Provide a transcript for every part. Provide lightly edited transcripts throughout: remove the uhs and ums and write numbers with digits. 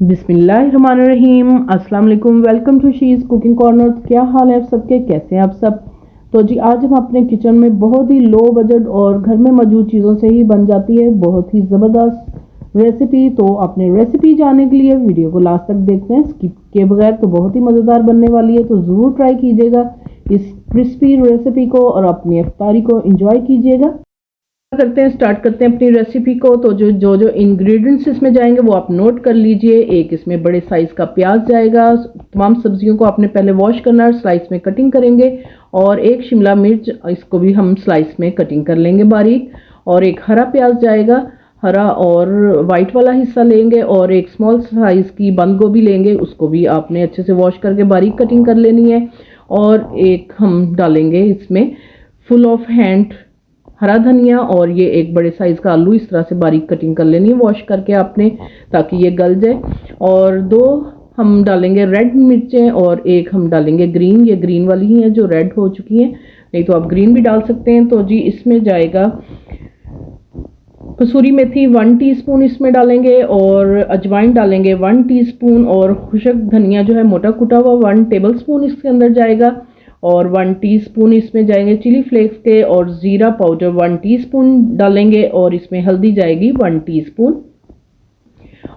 बिस्मिल्लाहिर्रहमानिर्रहीम। अस्सलाम वालेकुम। Welcome to she's cooking corner. क्या हाल है आप सबके, कैसे हैं आप सब। तो जी आज हम अपने किचन में बहुत ही लो बजट और घर में मौजूद चीज़ों से ही बन जाती है बहुत ही ज़बरदस्त रेसिपी। तो अपने रेसिपी जानने के लिए वीडियो को लास्ट तक देखते हैं स्किप किए बगैर। तो बहुत ही मज़ेदार बनने वाली है, तो ज़रूर ट्राई कीजिएगा इस क्रिस्पी रेसिपी को और अपनी इफ्तारी को एंजॉय कीजिएगा। स्टार्ट करते हैं अपनी रेसिपी को। तो जो इंग्रेडिएंट्स इसमें जाएंगे वो आप नोट कर लीजिए। एक इसमें बड़े साइज का प्याज जाएगा। तमाम सब्जियों को आपने पहले वॉश करना है, स्लाइस में कटिंग करेंगे। और एक शिमला मिर्च, इसको भी हम स्लाइस में कटिंग कर लेंगे बारीक। और एक हरा प्याज जाएगा, हरा और वाइट वाला हिस्सा लेंगे। और एक स्मॉल साइज की बंद गोभी लेंगे, उसको भी आपने अच्छे से वॉश करके बारीक कटिंग कर लेनी है। और एक हम डालेंगे इसमें फुल ऑफ हैंड हरा धनिया। और ये एक बड़े साइज का आलू इस तरह से बारीक कटिंग कर लेनी है वॉश करके आपने, ताकि ये गल जाए। और दो हम डालेंगे रेड मिर्चें और एक हम डालेंगे ग्रीन। ये ग्रीन वाली ही है जो रेड हो चुकी हैं, नहीं तो आप ग्रीन भी डाल सकते हैं। तो जी इसमें जाएगा कसूरी मेथी 1 टीस्पून इसमें डालेंगे। और अजवाइन डालेंगे 1 टीस्पून। और खुशक धनिया जो है मोटा कुटा हुआ 1 टेबलस्पून इसके अंदर जाएगा। और 1 टीस्पून इसमें जाएंगे चिली फ्लेक्स के। और ज़ीरा पाउडर 1 टीस्पून डालेंगे। और इसमें हल्दी जाएगी 1 टीस्पून।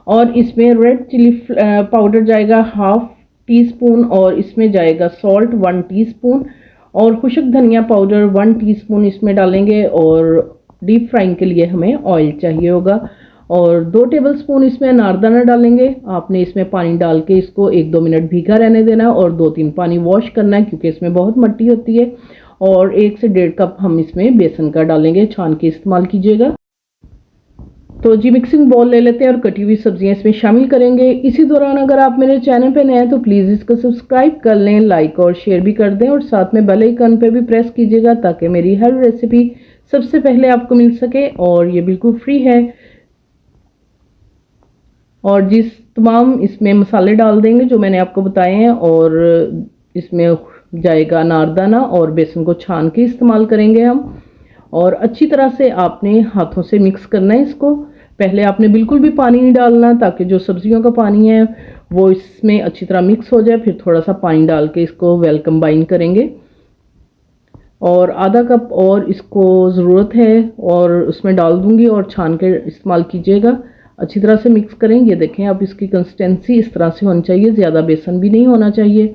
और इसमें रेड चिली पाउडर जाएगा 1/2 टीस्पून। और इसमें जाएगा सॉल्ट 1 टीस्पून। और खुशक धनिया पाउडर 1 टीस्पून इसमें डालेंगे। और डीप फ्राइंग के लिए हमें ऑयल चाहिए होगा। और 2 टेबलस्पून इसमें अनारदाना डालेंगे। आपने इसमें पानी डाल के इसको 1-2 मिनट भीगा रहने देना और 2-3 पानी वॉश करना है, क्योंकि इसमें बहुत मिट्टी होती है। और 1 से 1.5 कप हम इसमें बेसन का डालेंगे, छान के इस्तेमाल कीजिएगा। तो जी मिक्सिंग बाउल ले लेते हैं और कटी हुई सब्जियां इसमें शामिल करेंगे। इसी दौरान अगर आप मेरे चैनल पे नए हैं तो प्लीज़ इसको सब्सक्राइब कर लें, लाइक और शेयर भी कर दें। और साथ में बेल आइकन पे भी प्रेस कीजिएगा, ताकि मेरी हर रेसिपी सबसे पहले आपको मिल सके। और ये बिल्कुल फ्री है। और जिस तमाम इसमें मसाले डाल देंगे जो मैंने आपको बताए हैं। और इसमें जाएगा अनारदाना और बेसन को छान के इस्तेमाल करेंगे हम। और अच्छी तरह से आपने हाथों से मिक्स करना है इसको। पहले आपने बिल्कुल भी पानी नहीं डालना, ताकि जो सब्जियों का पानी है वो इसमें अच्छी तरह मिक्स हो जाए। फिर थोड़ा सा पानी डाल के इसको वेल कंबाइन करेंगे। और आधा कप और इसको ज़रूरत है और उसमें डाल दूंगी और छान के इस्तेमाल कीजिएगा। अच्छी तरह से मिक्स करें। ये देखें अब इसकी कंसिस्टेंसी इस तरह से होनी चाहिए, ज़्यादा बेसन भी नहीं होना चाहिए।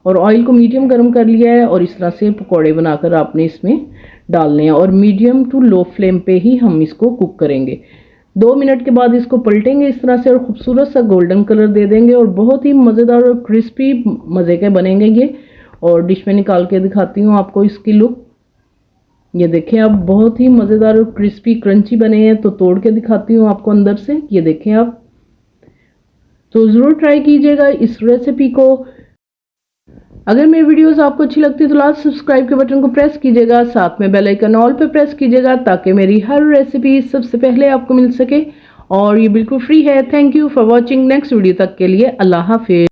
और ऑयल को मीडियम गर्म कर लिया है और इस तरह से पकौड़े बनाकर आपने इसमें डालने हैं। और मीडियम टू लो फ्लेम पे ही हम इसको कुक करेंगे। 2 मिनट के बाद इसको पलटेंगे इस तरह से और खूबसूरत सा गोल्डन कलर दे देंगे। और बहुत ही मज़ेदार और क्रिस्पी मज़े के बनेंगे ये। और डिश में निकाल के दिखाती हूँ आपको इसकी लुक। ये देखें अब बहुत ही मज़ेदार और क्रिस्पी क्रंची बने हैं। तो तोड़ के दिखाती हूँ आपको अंदर से। ये देखें आप, तो ज़रूर ट्राई कीजिएगा इस रेसिपी को। अगर मेरी वीडियोस आपको अच्छी लगती है तो लास्ट सब्सक्राइब के बटन को प्रेस कीजिएगा, साथ में बेल आइकन ऑल पे प्रेस कीजिएगा, ताकि मेरी हर रेसिपी सबसे पहले आपको मिल सके। और ये बिल्कुल फ्री है। Thank you for watching. Next video तक के लिए अल्लाह हाफिज़।